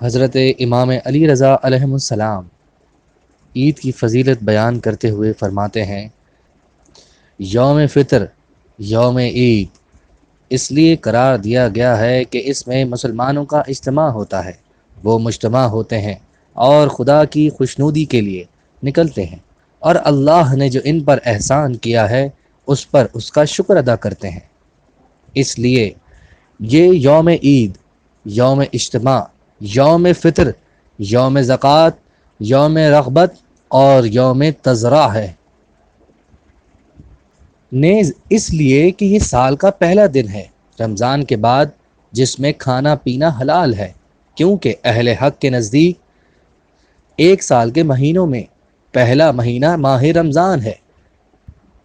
حضرت امام علی رضا علیہ السلام عید کی فضیلت بیان کرتے ہوئے فرماتے ہیں، یوم فطر یوم عید اس لیے قرار دیا گیا ہے کہ اس میں مسلمانوں کا اجتماع ہوتا ہے، وہ مجتمع ہوتے ہیں اور خدا کی خوشنودی کے لیے نکلتے ہیں، اور اللہ نے جو ان پر احسان کیا ہے اس پر اس کا شکر ادا کرتے ہیں۔ اس لیے یہ یوم عید، یوم اجتماع، یوم فطر، یوم زکوٰۃ، یوم رغبت اور یوم تزرع ہے، نیز اس لیے کہ یہ سال کا پہلا دن ہے رمضان کے بعد جس میں کھانا پینا حلال ہے، کیونکہ اہل حق کے نزدیک ایک سال کے مہینوں میں پہلا مہینہ ماہ رمضان ہے۔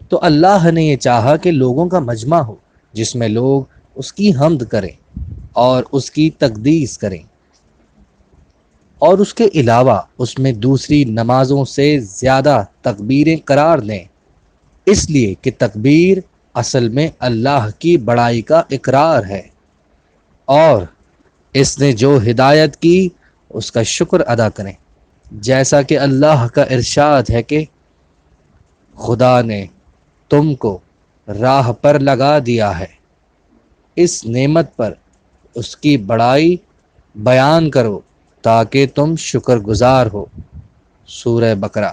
تو اللہ نے یہ چاہا کہ لوگوں کا مجمع ہو جس میں لوگ اس کی حمد کریں اور اس کی تقدیس کریں، اور اس کے علاوہ اس میں دوسری نمازوں سے زیادہ تکبیریں قرار دیں، اس لیے کہ تکبیر اصل میں اللہ کی بڑائی کا اقرار ہے، اور اس نے جو ہدایت کی اس کا شکر ادا کریں، جیسا کہ اللہ کا ارشاد ہے کہ خدا نے تم کو راہ پر لگا دیا ہے، اس نعمت پر اس کی بڑائی بیان کرو تاکہ تم شکر گزار ہو۔ سورہ بقرہ۔